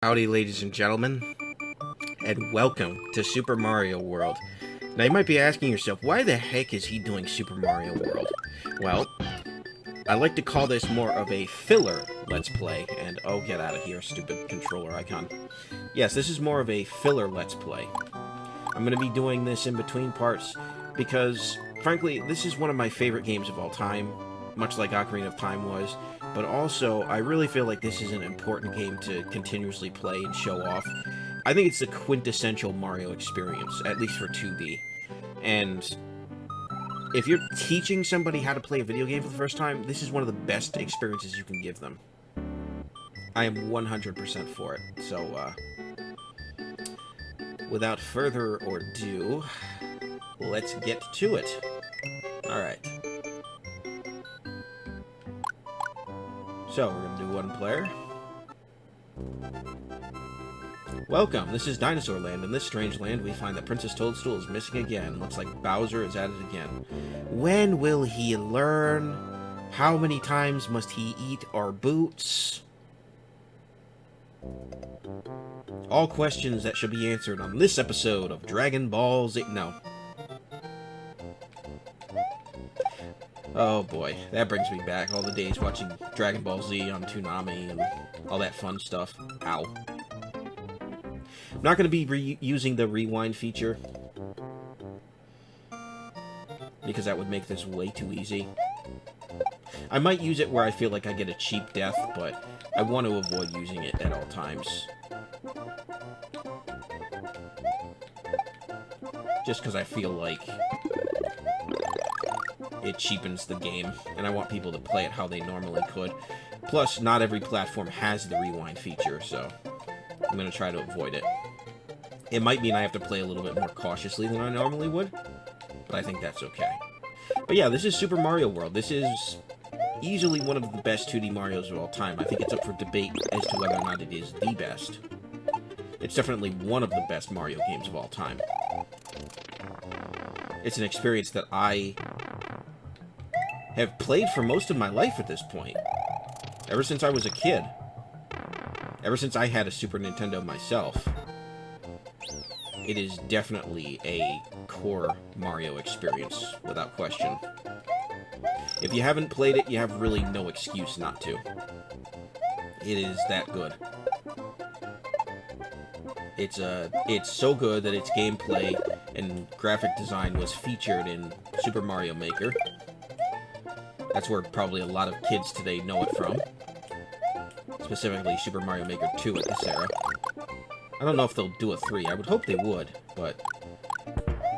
Howdy, ladies and gentlemen, and welcome to Super Mario World. Now, you might be asking yourself, why the heck is he doing Super Mario World? Well, I like to call this more of a filler Let's Play, and oh, get out of here, stupid controller icon. Yes, this is more of a filler Let's Play. I'm going to be doing this in between parts because, frankly, this is one of my favorite games of all time, much like Ocarina of Time was. But also, I really feel like this is an important game to continuously play and show off. I think it's the quintessential Mario experience, at least for 2D. And if you're teaching somebody how to play a video game for the first time, this is one of the best experiences you can give them. I am 100% for it. So, without further ado, let's get to it. Alright. So, we're going to do one player. Welcome, this is Dinosaur Land. In this strange land, we find that Princess Toadstool is missing again. Looks like Bowser is at it again. When will he learn? How many times must he eat our boots? All questions that should be answered on this episode of Dragon Ball Z. No. Oh boy, that brings me back all the days watching Dragon Ball Z on Toonami and all that fun stuff. Ow. I'm not going to be using the rewind feature because that would make this way too easy. I might use it where I feel like I get a cheap death, but I want to avoid using it at all times. Just because I feel like it cheapens the game, and I want people to play it how they normally could. Plus, not every platform has the rewind feature, so I'm going to try to avoid it. It might mean I have to play a little bit more cautiously than I normally would, but I think that's okay. But yeah, this is Super Mario World. This is easily one of the best 2D Marios of all time. I think it's up for debate as to whether or not it is the best. It's definitely one of the best Mario games of all time. It's an experience that I have played for most of my life at this point. Ever since I was a kid. Ever since I had a Super Nintendo myself. It is definitely a core Mario experience, without question. If you haven't played it, you have really no excuse not to. It is that good. It's so good that its gameplay and graphic design was featured in Super Mario Maker. That's where probably a lot of kids today know it from. Specifically, Super Mario Maker 2 at this era. I don't know if they'll do a 3. I would hope they would, but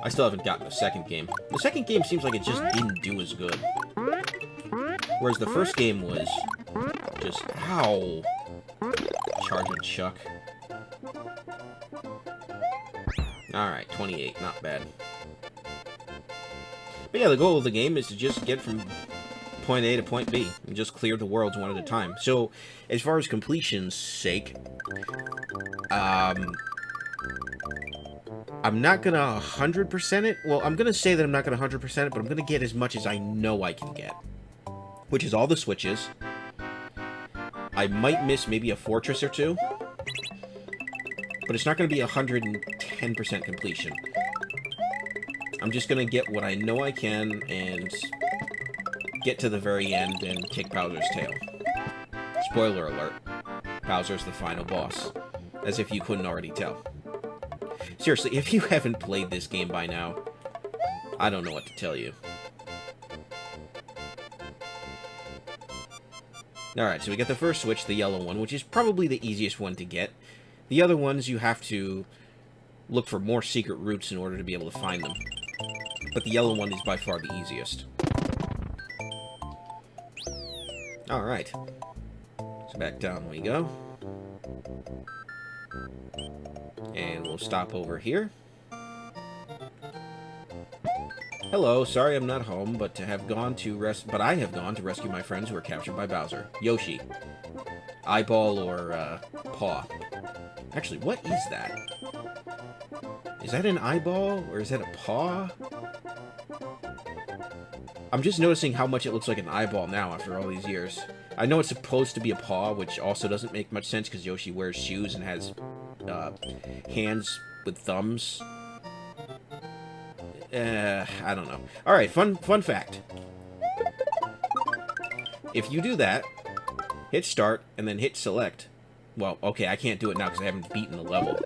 I still haven't gotten the second game. The second game seems like it just didn't do as good. Whereas the first game was just... Ow! Charge and Chuck. Alright, 28. Not bad. But yeah, the goal of the game is to just get from point A to point B, and just clear the worlds one at a time. So, as far as completion's sake, I'm not gonna 100% it. Well, I'm gonna say that I'm not gonna 100% it, but I'm gonna get as much as I know I can get. Which is all the switches. I might miss maybe a fortress or two, but it's not gonna be 110% completion. I'm just gonna get what I know I can, and get to the very end and kick Bowser's tail. Spoiler alert. Bowser's the final boss. As if you couldn't already tell. Seriously, if you haven't played this game by now, I don't know what to tell you. Alright, so we get the first switch, the yellow one, which is probably the easiest one to get. The other ones, you have to look for more secret routes in order to be able to find them. But the yellow one is by far the easiest. Alright. So back down we go. And we'll stop over here. Hello, sorry I'm not home, but I have gone to rescue my friends who were captured by Bowser. Yoshi. Eyeball or paw. Actually, what is that? Is that an eyeball or is that a paw? I'm just noticing how much it looks like an eyeball now after all these years. I know it's supposed to be a paw, which also doesn't make much sense because Yoshi wears shoes and has hands with thumbs. I don't know. Alright, fun fact. If you do that, hit start, and then hit select. Well, okay, I can't do it now because I haven't beaten the level.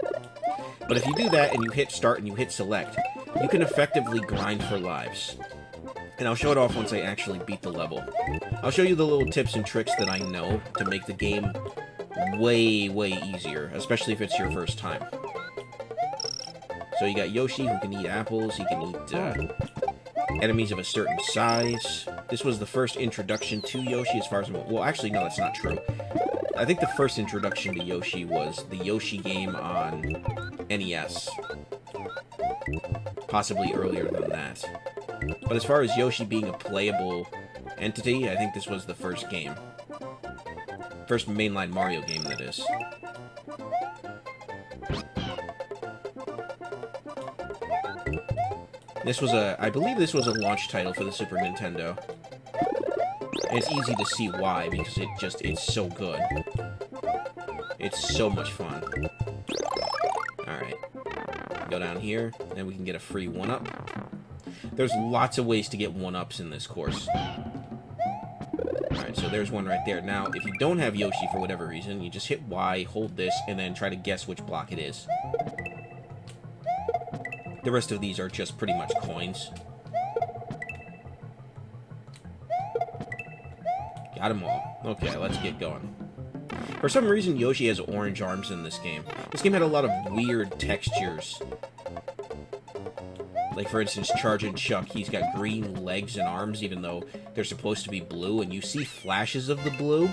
But if you do that and you hit start and you hit select, you can effectively grind for lives. And I'll show it off once I actually beat the level. I'll show you the little tips and tricks that I know to make the game way, way easier, especially if it's your first time. So you got Yoshi, who can eat apples, he can eat enemies of a certain size. This was the first introduction to Yoshi as far as... Well, actually, no, that's not true. I think the first introduction to Yoshi was the Yoshi game on NES. Possibly earlier than that. But as far as Yoshi being a playable entity, I think this was the first game. First mainline Mario game, that is. This was I believe this was a launch title for the Super Nintendo. And it's easy to see why, because it's so good. It's so much fun. Alright. Go down here, and we can get a free 1-up. There's lots of ways to get 1-ups in this course. Alright, so there's one right there. Now, if you don't have Yoshi for whatever reason, you just hit Y, hold this, and then try to guess which block it is. The rest of these are just pretty much coins. Got them all. Okay, let's get going. For some reason, Yoshi has orange arms in this game. This game had a lot of weird textures. Like, for instance, Chargin' Chuck, he's got green legs and arms, even though they're supposed to be blue, and you see flashes of the blue.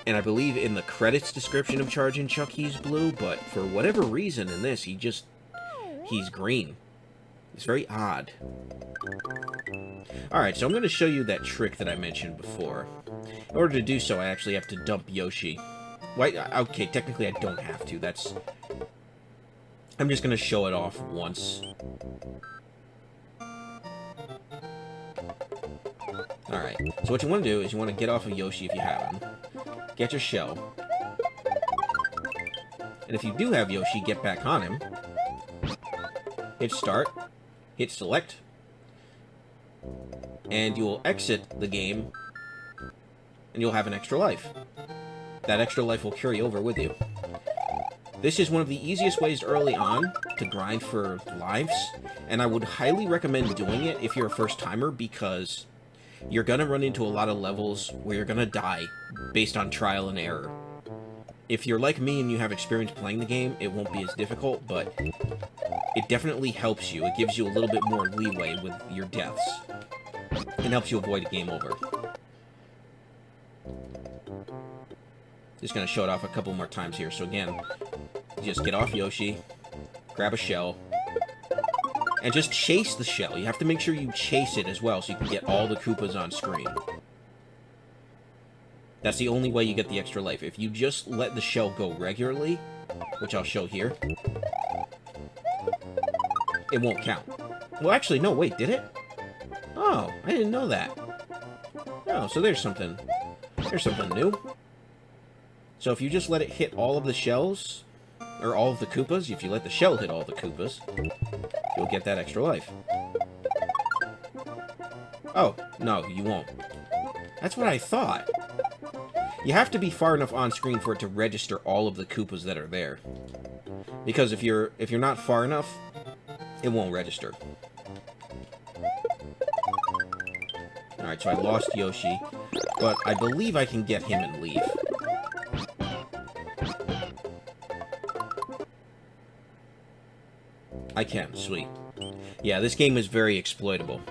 And I believe in the credits description of Chargin' Chuck, he's blue, but for whatever reason in this, he's green. It's very odd. Alright, so I'm going to show you that trick that I mentioned before. In order to do so, I actually have to dump Yoshi. Wait, okay, technically I don't have to. I'm just going to show it off once. Alright, so what you want to do is you want to get off of Yoshi if you have him. Get your shell. And if you do have Yoshi, get back on him. Hit start. Hit select. And you will exit the game. And you'll have an extra life. That extra life will carry over with you. This is one of the easiest ways early on to grind for lives. And I would highly recommend doing it if you're a first-timer, because you're going to run into a lot of levels where you're going to die based on trial and error. If you're like me and you have experience playing the game, it won't be as difficult, but it definitely helps you. It gives you a little bit more leeway with your deaths. And helps you avoid a game over. Just going to show it off a couple more times here. So again, just get off Yoshi, grab a shell, and just chase the shell. You have to make sure you chase it as well so you can get all the Koopas on screen. That's the only way you get the extra life. If you just let the shell go regularly, which I'll show here, it won't count. Well, actually, no, wait, did it? Oh, I didn't know that. Oh, so there's something new. So if you just let it hit all of the shells, or all of the Koopas, if you let the shell hit all the Koopas, you'll get that extra life. Oh, no, you won't. That's what I thought. You have to be far enough on screen for it to register all of the Koopas that are there. Because if you're not far enough, it won't register. Alright, so I lost Yoshi, but I believe I can get him and leave. I can, sweet. Yeah, this game is very exploitable.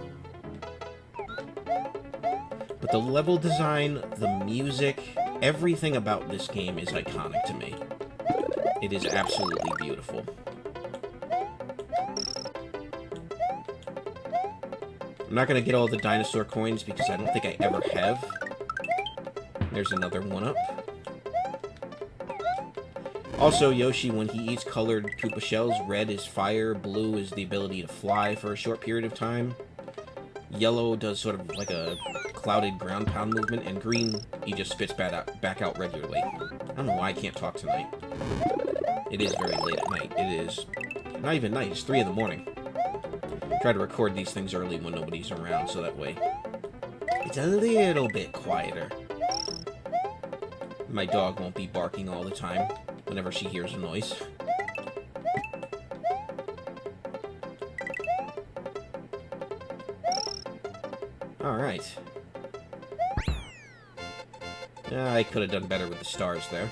But the level design, the music, everything about this game is iconic to me. It is absolutely beautiful. I'm not going to get all the dinosaur coins because I don't think I ever have. There's another 1-up. Also, Yoshi, when he eats colored Koopa shells, red is fire, blue is the ability to fly for a short period of time. Yellow does sort of like a clouded ground pound movement, and green, he just spits back out regularly. I don't know why I can't talk tonight. It is very late at night. It is not even night, it's 3 in the morning. Try to record these things early when nobody's around, so that way it's a little bit quieter. My dog won't be barking all the time whenever she hears a noise. Alright. I could have done better with the stars there.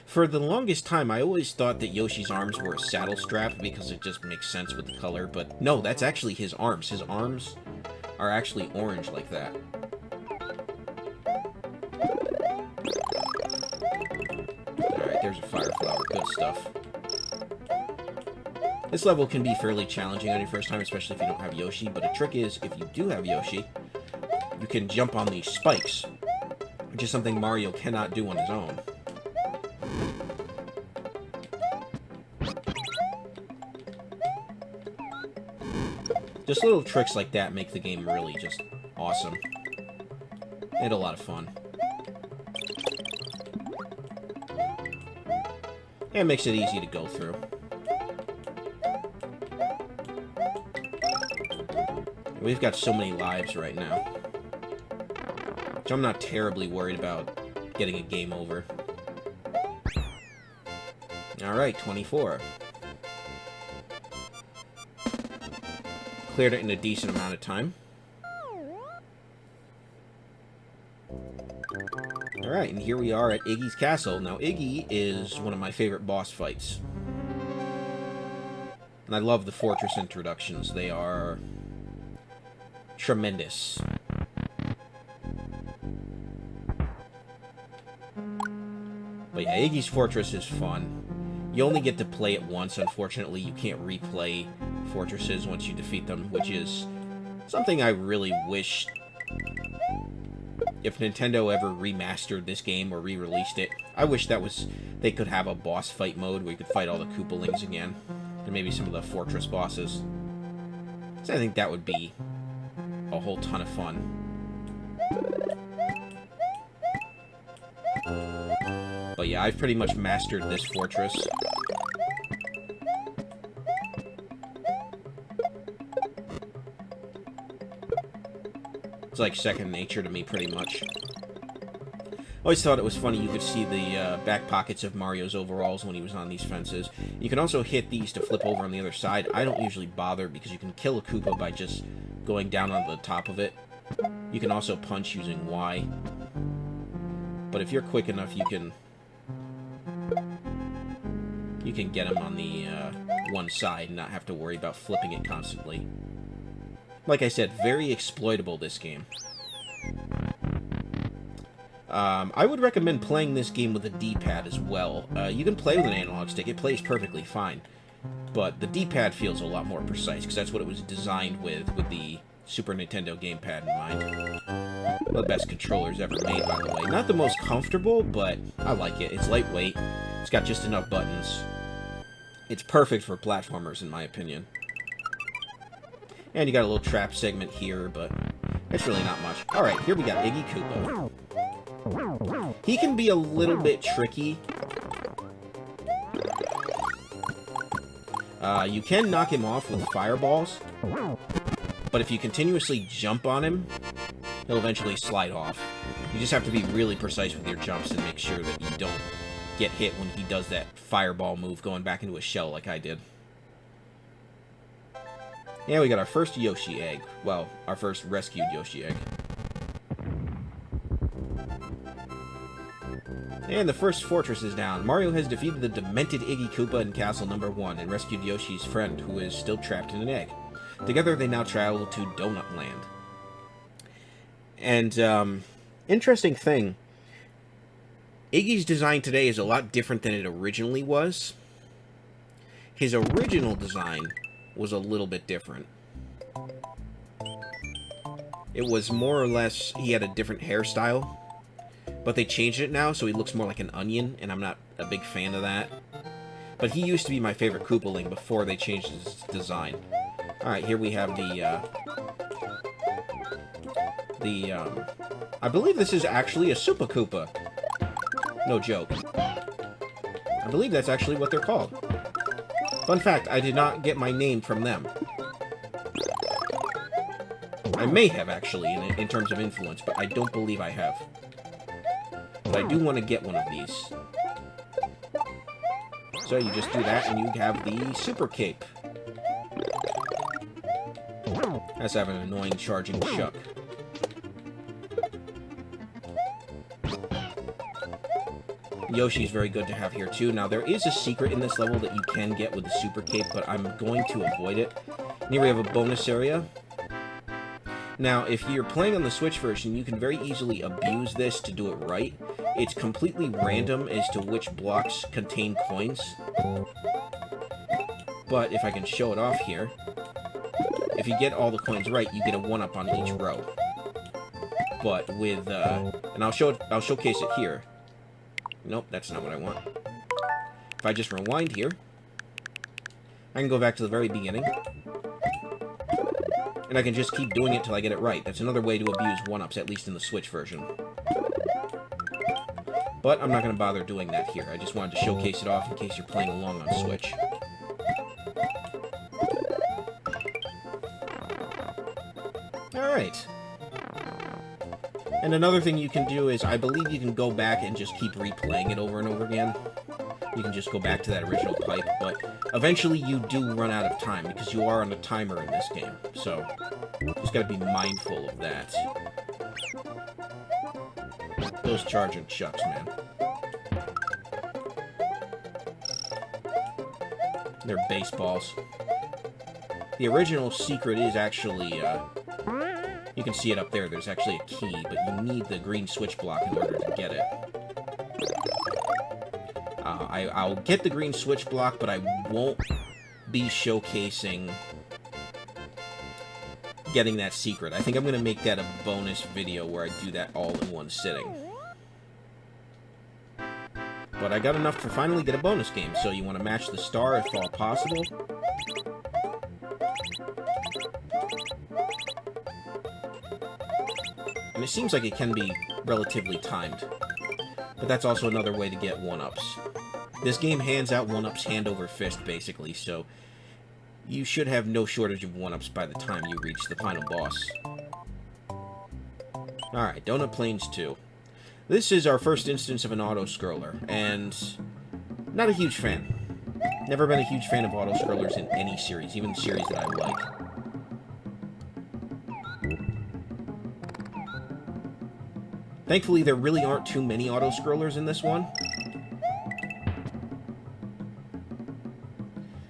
For the longest time, I always thought that Yoshi's arms were a saddle strap because it just makes sense with the color, but no, that's actually his arms. His arms are actually orange like that. Alright, there's a fire flower. Good stuff. This level can be fairly challenging on your first time, especially if you don't have Yoshi, but the trick is, if you do have Yoshi, you can jump on these spikes, which is something Mario cannot do on his own. Just little tricks like that make the game really just awesome. And a lot of fun. And it makes it easy to go through. We've got so many lives right now. Which I'm not terribly worried about getting a game over. Alright, 24. Cleared it in a decent amount of time. Alright, and here we are at Iggy's Castle. Now, Iggy is one of my favorite boss fights. And I love the fortress introductions. They are tremendous. But yeah, Iggy's Fortress is fun. You only get to play it once. Unfortunately, you can't replay fortresses once you defeat them, which is something I really wish, if Nintendo ever remastered this game or re-released it, I wish they could have a boss fight mode where you could fight all the Koopalings again, and maybe some of the fortress bosses. So I think that would be a whole ton of fun. But yeah, I've pretty much mastered this fortress. It's like second nature to me, pretty much. Always thought it was funny you could see the back pockets of Mario's overalls when he was on these fences. You can also hit these to flip over on the other side. I don't usually bother because you can kill a Koopa by just going down on the top of it. You can also punch using Y. But if you're quick enough, you can get him on the one side and not have to worry about flipping it constantly. Like I said, very exploitable, this game. I would recommend playing this game with a D-pad as well. You can play with an analog stick. It plays perfectly fine. But the D-pad feels a lot more precise, because that's what it was designed with the Super Nintendo gamepad in mind. One of the best controllers ever made, by the way. Not the most comfortable, but I like it. It's lightweight. It's got just enough buttons. It's perfect for platformers, in my opinion. And you got a little trap segment here, but it's really not much. Alright, here we got Iggy Koopa. He can be a little bit tricky. You can knock him off with fireballs, but if you continuously jump on him, he'll eventually slide off. You just have to be really precise with your jumps and make sure that you don't get hit when he does that fireball move going back into a shell like I did. Yeah, we got our first Yoshi egg. Well, our first rescued Yoshi egg. And the first fortress is down. Mario has defeated the demented Iggy Koopa in Castle Number 1 and rescued Yoshi's friend, who is still trapped in an egg. Together, they now travel to Donut Land. And, interesting thing, Iggy's design today is a lot different than it originally was. His original design was a little bit different. It was more or less, he had a different hairstyle, but they changed it now, so he looks more like an onion, and I'm not a big fan of that. But he used to be my favorite Koopaling before they changed his design. Alright, here we have I believe this is actually a Super Koopa. No joke. I believe that's actually what they're called. Fun fact, I did not get my name from them. I may have, actually, in terms of influence, but I don't believe I have. But I do want to get one of these. So you just do that, and you have the Super Cape. That's having an annoying charging Chuck. Yoshi's very good to have here, too. Now, there is a secret in this level that you can get with the Super Cape, but I'm going to avoid it. And here we have a bonus area. Now, if you're playing on the Switch version, you can very easily abuse this to do it right. It's completely random as to which blocks contain coins. But if I can show it off here, if you get all the coins right, you get a 1-up on each row. But with, and I'll showcase it here. Nope, that's not what I want. If I just rewind here, I can go back to the very beginning. And I can just keep doing it till I get it right. That's another way to abuse 1-ups, at least in the Switch version. But I'm not going to bother doing that here. I just wanted to showcase it off in case you're playing along on Switch. Alright. And another thing you can do is, I believe you can go back and just keep replaying it over and over again. You can just go back to that original pipe, but eventually you do run out of time, because you are on a timer in this game. So, just gotta be mindful of that. Those charging Chucks, man. They're baseballs. The original secret is actually, you can see it up there, there's actually a key, but you need the green switch block in order to get it. I'll get the green switch block, but I won't be showcasing getting that secret. I think I'm going to make that a bonus video where I do that all in one sitting. But I got enough to finally get a bonus game, so you want to match the star if all possible. And it seems like it can be relatively timed. But that's also another way to get 1-ups. This game hands out 1-ups hand over fist, basically, so you should have no shortage of 1-ups by the time you reach the final boss. Alright, Donut Plains 2. This is our first instance of an auto-scroller, and not a huge fan. Never been a huge fan of auto-scrollers in any series, even series that I like. Thankfully, there really aren't too many auto-scrollers in this one.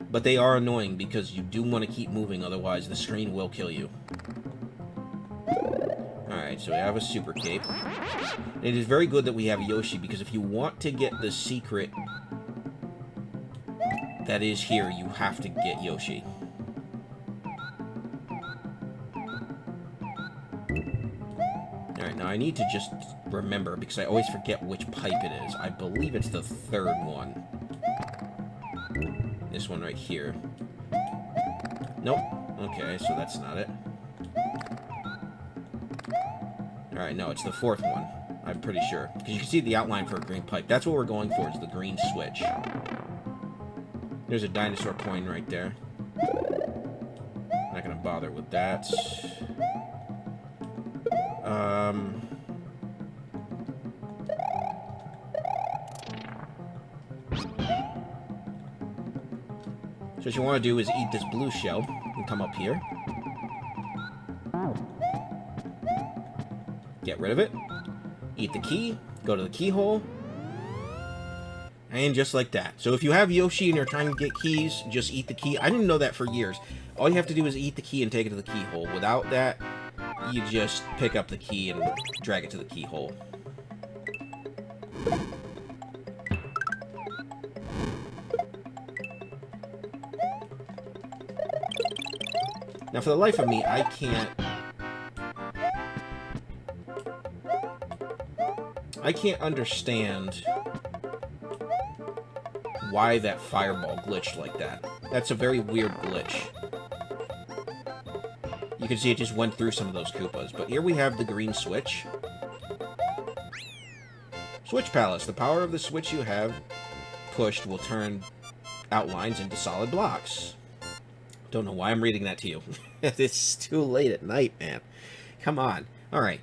But they are annoying because you do want to keep moving, otherwise the screen will kill you. Alright, so we have a Super Cape. And it is very good that we have Yoshi, because if you want to get the secret that is here, you have to get Yoshi. Alright, now I need to just remember, because I always forget which pipe it is. I believe it's the third one. This one right here. Nope. Okay, so that's not it. Alright, no, it's the fourth one. I'm pretty sure. Because you can see the outline for a green pipe. That's what we're going for, is the green switch. There's a dinosaur coin right there. Not gonna bother with that. So what you want to do is eat this blue shell and come up here. Get rid of it. Eat the key. Go to the keyhole. And just like that. So if you have Yoshi and you're trying to get keys, just eat the key. I didn't know that for years. All you have to do is eat the key and take it to the keyhole. Without that, you just pick up the key and drag it to the keyhole. Now, for the life of me, I can't understand why that fireball glitched like that. That's a very weird glitch. You can see it just went through some of those Koopas. But here we have the green switch. Switch Palace. The power of the switch you have pushed will turn outlines into solid blocks. Don't know why I'm reading that to you. It's too late at night, man. Come on. Alright.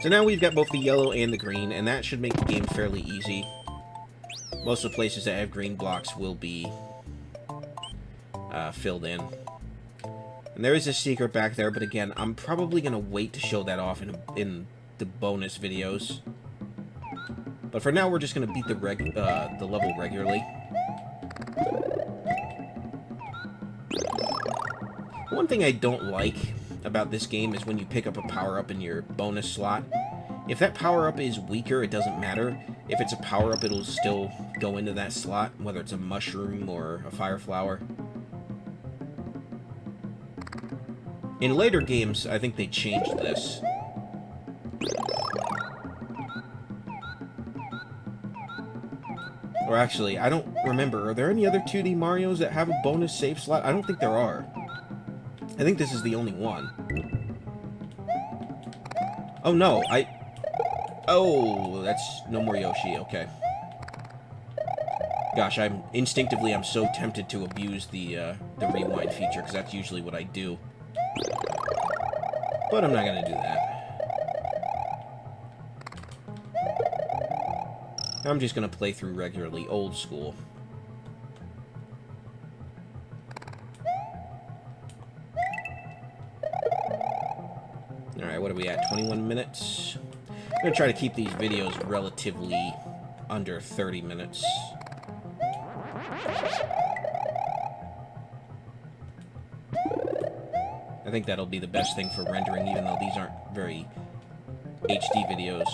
So now we've got both the yellow and the green, and that should make the game fairly easy. Most of the places that have green blocks will be filled in. And there is a secret back there, but again, I'm probably going to wait to show that off in the bonus videos. But for now, we're just going to beat the level regularly. One thing I don't like about this game is when you pick up a power-up in your bonus slot. If that power-up is weaker, it doesn't matter. If it's a power-up, it'll still go into that slot, whether it's a mushroom or a fire flower. In later games, I think they changed this. Or actually, I don't remember. Are there any other 2D Marios that have a bonus save slot? I don't think there are. I think this is the only one. Oh, no. Oh, that's no more Yoshi. Okay. Gosh, I'm so tempted to abuse the rewind feature, because that's usually what I do. But I'm not going to do that. I'm just going to play through regularly, old school. Alright, what are we at? 21 minutes? I'm going to try to keep these videos relatively under 30 minutes. I think that'll be the best thing for rendering, even though these aren't very HD videos.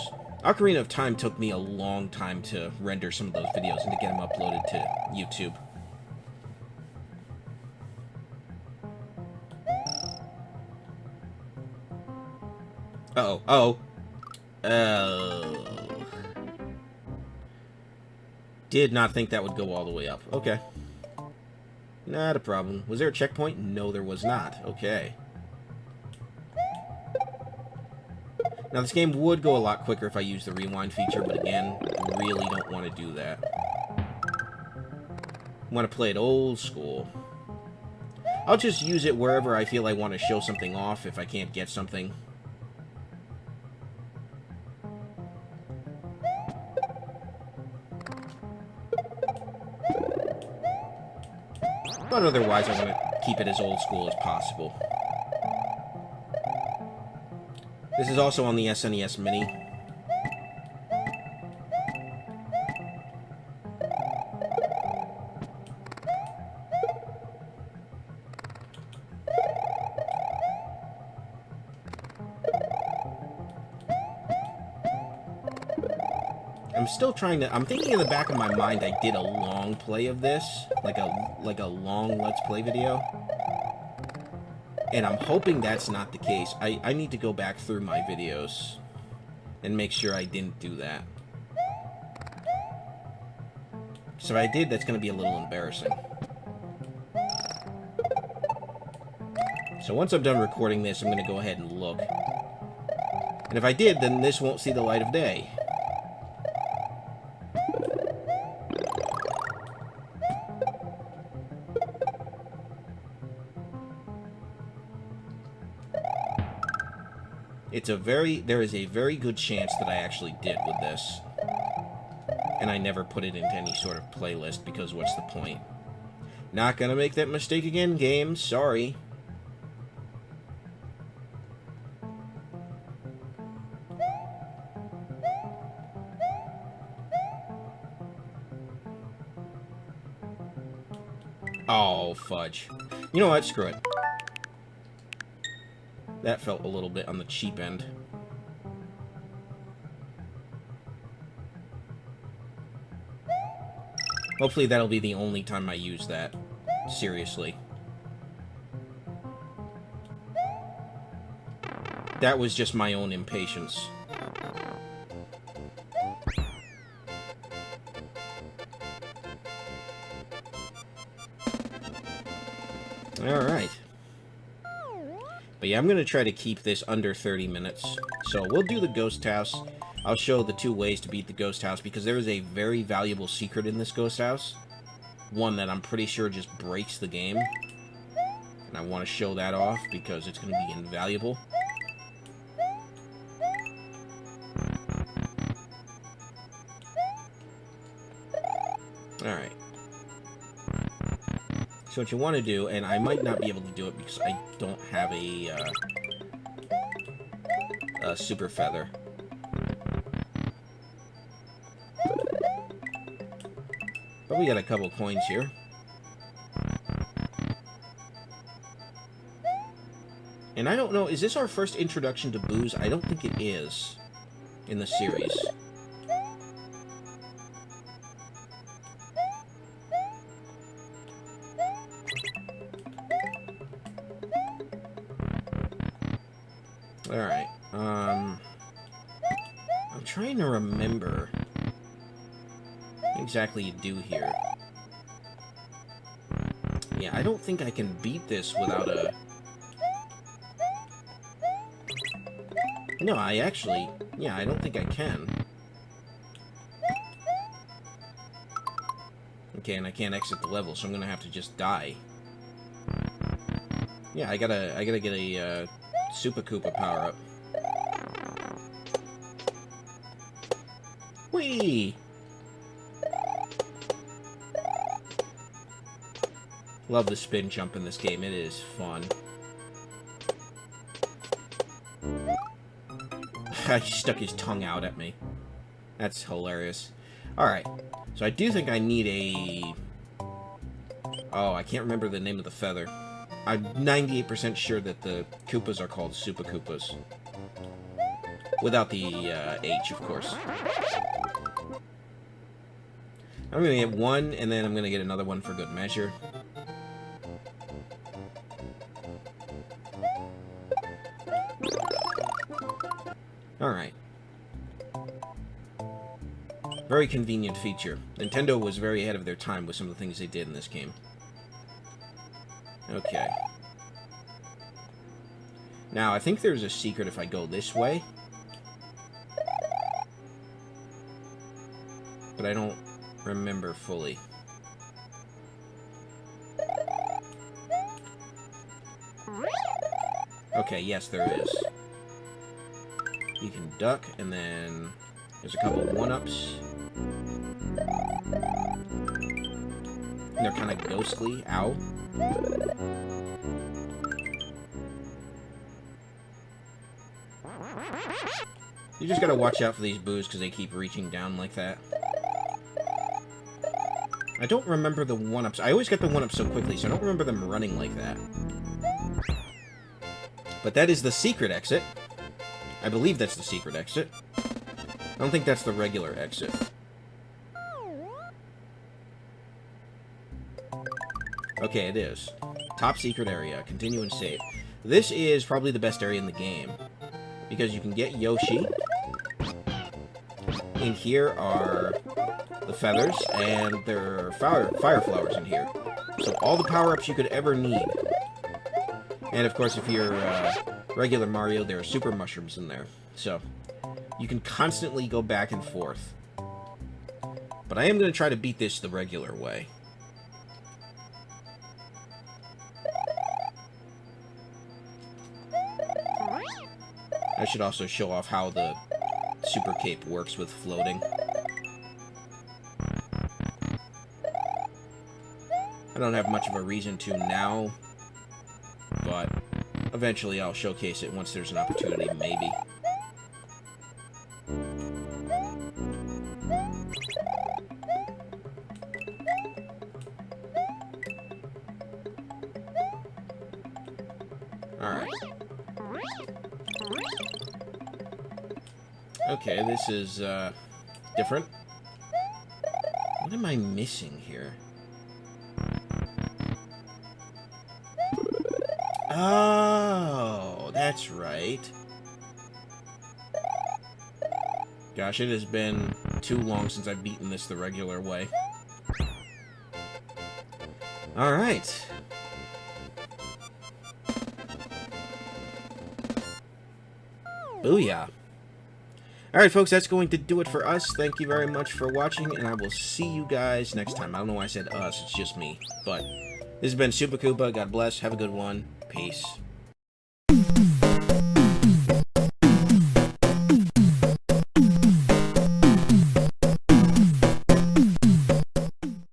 Ocarina of Time took me a long time to render some of those videos and to get them uploaded to YouTube. Uh-oh. Uh-oh. Oh. Did not think that would go all the way up. Okay. Not a problem. Was there a checkpoint? No, there was not. Okay. Now, this game would go a lot quicker if I used the rewind feature, but again, really don't want to do that. I want to play it old school. I'll just use it wherever I feel I want to show something off if I can't get something. But otherwise, I want to keep it as old school as possible. This is also on the SNES Mini. I'm thinking in the back of my mind I did a long play of this, like a long Let's Play video. And I'm hoping that's not the case. I need to go back through my videos and make sure I didn't do that. So if I did, that's going to be a little embarrassing. So once I'm done recording this, I'm going to go ahead and look. And if I did, then this won't see the light of day. There is a very good chance that I actually did with this. And I never put it into any sort of playlist, because what's the point? Not gonna make that mistake again, game. Sorry. Oh, fudge. You know what? Screw it. That felt a little bit on the cheap end. Hopefully that'll be the only time I use that. Seriously. That was just my own impatience. Alright. But yeah, I'm going to try to keep this under 30 minutes. So we'll do the ghost house. I'll show the 2 ways to beat the ghost house, because there is a very valuable secret in this ghost house. One that I'm pretty sure just breaks the game. And I want to show that off, because it's going to be invaluable. Alright. So what you want to do, and I might not be able to do it because I don't have a super feather. But we got a couple coins here. And I don't know, is this our first introduction to booze? I don't think it is in the series. Alright, I'm trying to remember what exactly you do here. Yeah, I don't think I can beat this without a... No, I actually... Yeah, I don't think I can. Okay, and I can't exit the level, so I'm gonna have to just die. Yeah, I gotta get a, Super Koopa power-up. Whee! Love the spin jump in this game. It is fun. He stuck his tongue out at me. That's hilarious. Alright. So I do think I need a... Oh, I can't remember the name of the feather. I'm 98% sure that the Koopas are called Super Koopas. Without the H, of course. I'm going to get one, and then I'm going to get another one for good measure. Alright. Very convenient feature. Nintendo was very ahead of their time with some of the things they did in this game. Okay. Now, I think there's a secret if I go this way. But I don't remember fully. Okay, yes, there is. You can duck, and then there's a couple of one-ups. And they're kind of ghostly. Ow. You just gotta watch out for these boos because they keep reaching down like that. I don't remember the one-ups. I always get the one-ups so quickly, so I don't remember them running like that. But that is the secret exit. I believe that's the secret exit. I don't think that's the regular exit. Okay, it is. Top secret area. Continue and save. This is probably the best area in the game. Because you can get Yoshi. In here are the feathers, and there are fire flowers in here. So all the power-ups you could ever need. And of course, if you're regular Mario, there are super mushrooms in there. So you can constantly go back and forth. But I am going to try to beat this the regular way. I should also show off how the Super Cape works with floating. I don't have much of a reason to now, but eventually I'll showcase it once there's an opportunity, maybe. Alright. Okay, this is, different. What am I missing here? Oh, that's right. Gosh, it has been too long since I've beaten this the regular way. Alright. Booyah. Alright, folks, that's going to do it for us. Thank you very much for watching, and I will see you guys next time. I don't know why I said us, it's just me. But this has been Super Koopa. God bless. Have a good one. Peace.